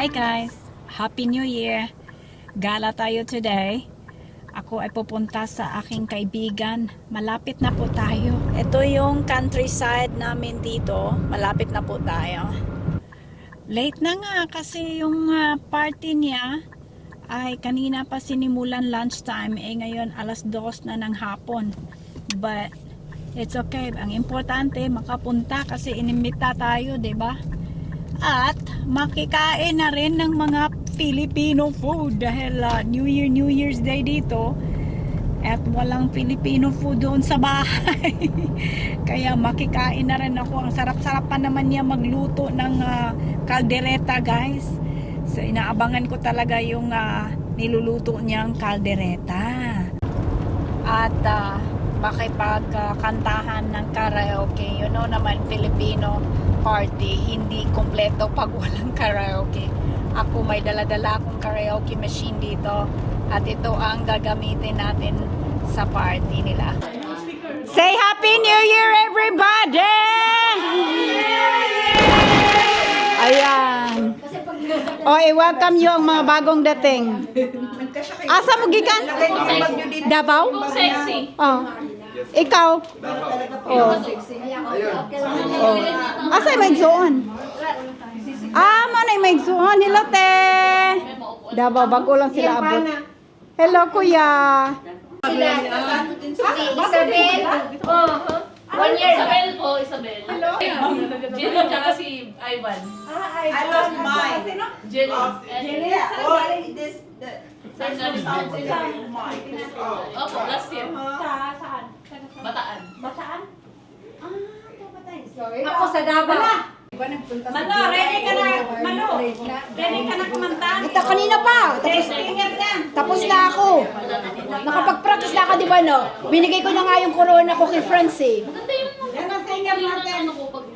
Hi guys! Happy New Year! Gala tayo today. Ako ay pupunta sa aking kaibigan. Malapit na po tayo. Ito yung countryside namin dito. Malapit na po tayo. Late na nga kasi yung party niya ay kanina pa sinimulan lunchtime. Ngayon alas 2 na ng hapon. But it's okay. Ang importante makapunta kasi inimbita tayo, 'di ba? At makikain na rin ng mga Filipino food dahil New Year's Day dito at walang Filipino food doon sa bahay. Kaya makikain na rin ako. Ang sarap-sarap pa naman niya magluto ng caldereta, guys. So inaabangan ko talaga yung niluluto niyang caldereta. At makipagkantahan ng karaoke. You know naman, Filipino party, hindi kompleto pag walang karaoke. Ako may dala-dala akong karaoke machine dito at ito ang gagamitin natin sa party nila. Say Happy New Year, everybody! Ayan. O, i-welcome nyo ang mga bagong dating. Asa mo gikan? Davao? Sexy. Oh. Ikaw? Oh. Oh. Asa may igsuon? Manay may igsuon. Hello, te. Davao, bago lang sila abot. Hello, kuya. Isabel. Oh. 1 year. Isabel po, Isabel. Hello. Jelly tsaka si Ivan. I lost mine. Jelly. Opo, last year. Saan? Bataan. Bataan? Sorry. Ako sa Davao. Mano, ready ka na. Mano, ready ka na kumanta? Ito, kanina pa. Tapos na ako. Nakapag-practice na ako, di ba, no? Binigay ko na nga yung corona ko kay Franz, eh. Maganda yun. Yan ang singer natin. Ano ko, pag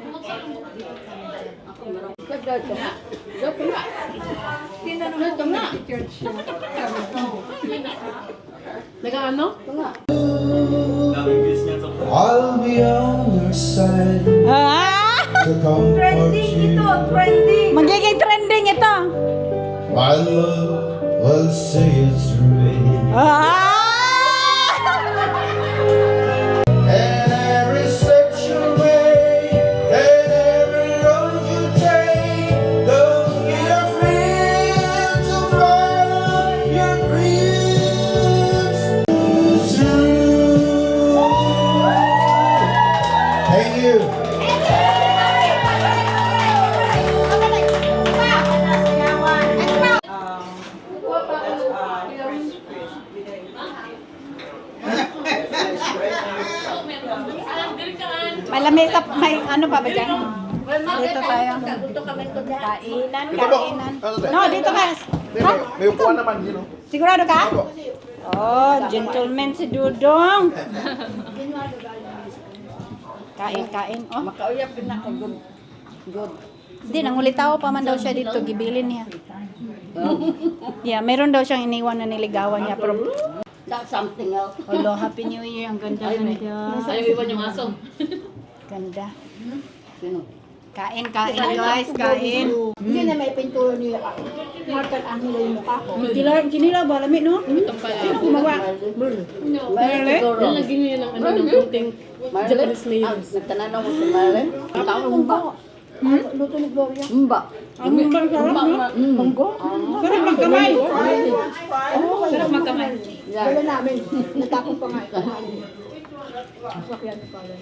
Nag-ano? I'll be on your side to comfort Trending you. ito, trending. Magiging trending ito. My love will see it through. And every step you make, and every road you take, don't be afraid to follow your dreams through. Thank you. May lamesa, may ano pa ba dyan? Dito tayo. Kainan, kainan. No, dito ka. Ha? May upuan naman, you know. Sigurado ka? Oh, gentleman si Dudong. Kain, kain. Oh. Makauyap din ako. Good. Hindi, nangulitaw pa man daw siya dito. Gibilin niya. Yeah, meron daw siyang iniwan na niligawan niya. Pero, That's something else. hello, Happy New Year. Ang ganda, ganda. Ayaw iwan yung aso. Ganda. Sino? Kain, kain guys, kain. Hindi na may pintura nila. Markan ang nila yung mukha ko. Kinila ba? Lamit, no? Itong pala. Sino gumawa? Marley? Nalagyan niyo ng ano ng kunting Japanese layers. Nagtananaw mo si Marley? Ang tao ng mba. Luto ni Gloria? Mba. Ang bang sarap, no? Munggo? Sarap magkamay. Sarap magkamay. Wala namin. Natapon pa nga ito. Sakyan ni pala.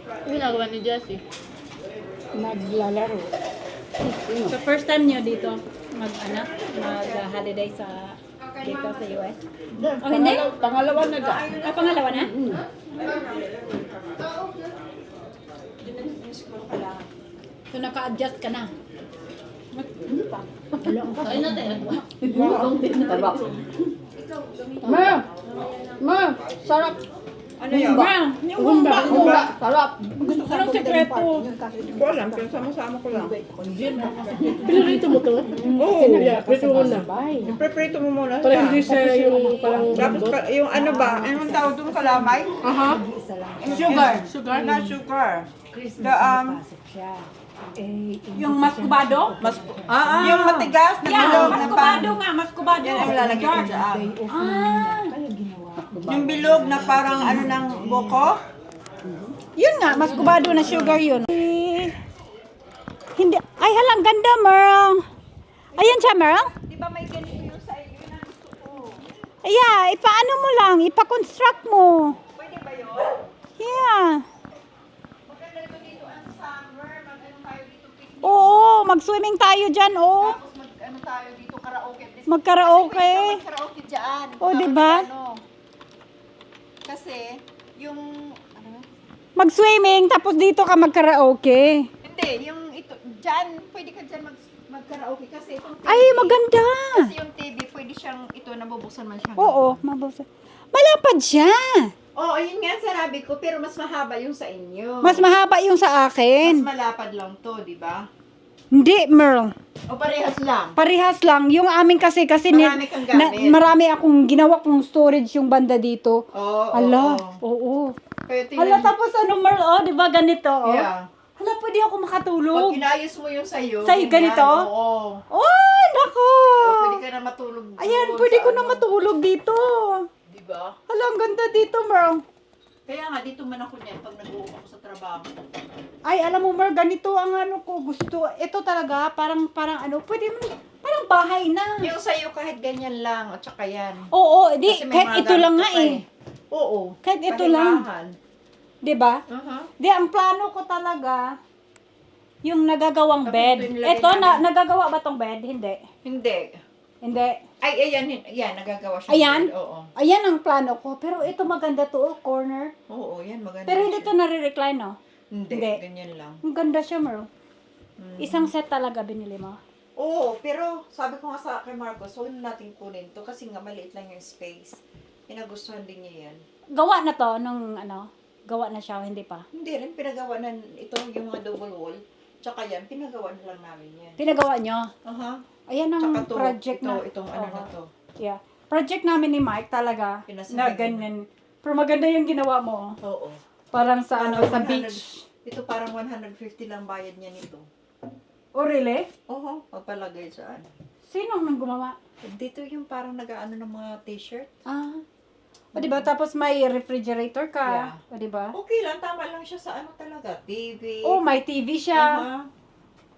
Ano ginagawa ni Jessie? Naglalaro. So first time niyo dito mag-holiday sa dito sa US? Oh, hindi? Pangalawa na ga. Pangalawa na? So naka-adjust ka na? Kain natin. Tabak. Ma, sarap. Ano yun? Yung humba. Humba, sarap. Anong sekreto? Hindi ko alam, pero sama-sama ko lang. Pinarito mo ito? Oo. Prito mo na. Ipreprito mo muna Para siya. hindi siya yung parang Tapos yung ano ba? Anong tawag doon kalamay? Aha. Sugar. Sugar? Not sugar. The Yung mas kubado? Yung matigas na Yeah, bilog mas na kubado nga, mas kubado. Yan ang lalagay ko dyan. Yung bilog na parang ano ng buko. Yun nga, mas kubado na sugar yun. Hindi, ay halang ganda, Merl. Ayan siya, Merl. Di ba may ganito yung sa iyo na gusto ko? Yeah, ipaano mo lang, ipa-construct mo. Pwede ba yun? Yeah. Maganda ito dito ang summer. Mag-ano tayo dito picnic. Oo, mag-swimming tayo dyan, oh. Tapos mag-ano tayo dito karaoke. Magkaraoke. Karaoke dyan. Oh, di ba? Kasi yung ano? Mag-swimming, tapos dito ka magkaraoke. Hindi, yung ito dyan, pwede ka dyan mag-karaoke kasi itong TV. Ay, maganda. Kasi yung TV, pwede siyang ito, nabubuksan man siya. Oo, mabasa. Malapad siya. Oo, yun nga sinabi ko, pero mas mahaba yung sa inyo. Mas mahaba yung sa Mas akin. malapad lang to, di ba? Hindi, Merl. O parehas lang. Parehas lang. Yung amin kasi Marami kang gamit. marami akong ginawa kong storage yung banda dito. Oo, Hala, oo. oo. Kaya tingnan Hala, mo. tapos ano, Merl, oh, di ba ganito, oh? Yeah. Hala, pwede ako Pag makatulog. inayos mo yung sayo. Sa'yo, ganyan, ganito? Oo. Oh, nako. O, pwede ka na matulog. Ayan, doon pwede sa ko na ano. matulog dito. Di ba? Hala, ang ganda dito, Merl. Kaya nga, dito man ako niyan pag nag-uwi ako sa trabaho. Ay, alam mo, Merl, ganito ang ano ko gusto. Ito talaga, parang ano, pwede mo, parang bahay na. Yung sayo kahit ganyan lang, at saka yan. Oo, di, Kasi may kahit mga ito lang gamit nga ka pa eh. Oo. Kahit ito lang. Pahingahan. Di ba? Uh-huh. Di, ang plano ko talaga, yung nagagawang Tapos bed. ito yung nilagay Ito, namin. nagagawa ba tong bed? Hindi. Hindi. Hindi. Ay, ayan, nagagawa siya. Ayan? Oo. Ayan ang plano ko. Pero ito maganda to, oh, corner. Oo, yan, maganda Pero hindi siya. to nare-recline, no? Hindi, Hindi. ganyan lang. Ang ganda siya, Merl. Mm. Isang set talaga binili mo. Oo, pero sabi ko nga sa kay Marcos, huwag na natin kunin to kasi nga maliit lang yung space. Pinagustuhan din niya yan. Gawa na to nung ano, gawa na siya, hindi pa. Hindi rin, pinagawa na ito yung mga double wall. Tsaka yan, pinagawa na lang namin yan. Pinagawa nyo. Aha. Ayan ang Tsaka to, project ito, na. itong ano na Oo. to. Yeah. Project namin ni Mike talaga. Pinasabay Na ganyan. Pero maganda yung ginawa mo. Oo. Parang sa ano, sa 100 beach. Ito parang 150 lang bayad niya nito. Oh, really? Oo, magpalagay saan. Sino nang gumawa? Dito yung parang nag-ano ng mga t-shirt. Ah. O, diba? Tapos may refrigerator ka. Yeah. O, diba? Okay lang, tama lang siya sa ano talaga, TV. Oh, may TV siya. Aha.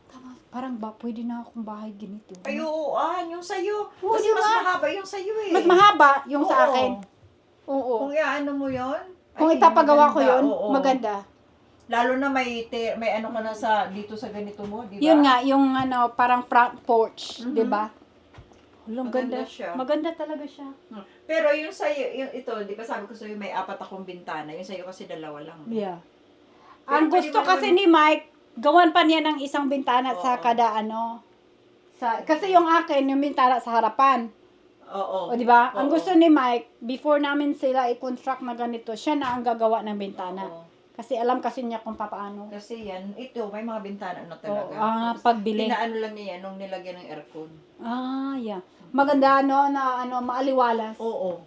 Tama. Parang ba, pwede na akong bahay ganito. Ay, oo, yung sayo. Oo, Kasi mas diba? mahaba yung sayo eh. Mas mahaba yung sa Oo. akin. Oo. Kung iaano mo yon, Kung ay, ipapagawa ko maganda, yun, oo. maganda. Lalo na may ano ka na sa dito sa ganito mo, di ba? Yun nga, yung ano, parang front porch, Mhm. di ba? Ang Maganda ganda. siya. Maganda talaga siya. Pero yung sayo, yung ito, di ba sabi ko sa'yo may 4 akong bintana, yung sayo kasi 2 lang. Yeah. Pero Ang pwede gusto mo kasi naman- ni Mike, gawan pa niya ng isang bintana sa Oo. kada ano. Kasi yung akin, yung bintana sa harapan. Oo. O di ba? Ang Oo. gusto ni Mike, before namin sila i-construct na ganito, siya na ang gagawa ng bintana. Oo. Kasi alam kasi niya kung paano. Kasi yan, ito, may mga bintana na talaga. Tapos, Pagbili. Pinaano lang niya yan nung nilagyan ng aircon. Ah, yeah. Maganda no na ano maaliwalas. Oo.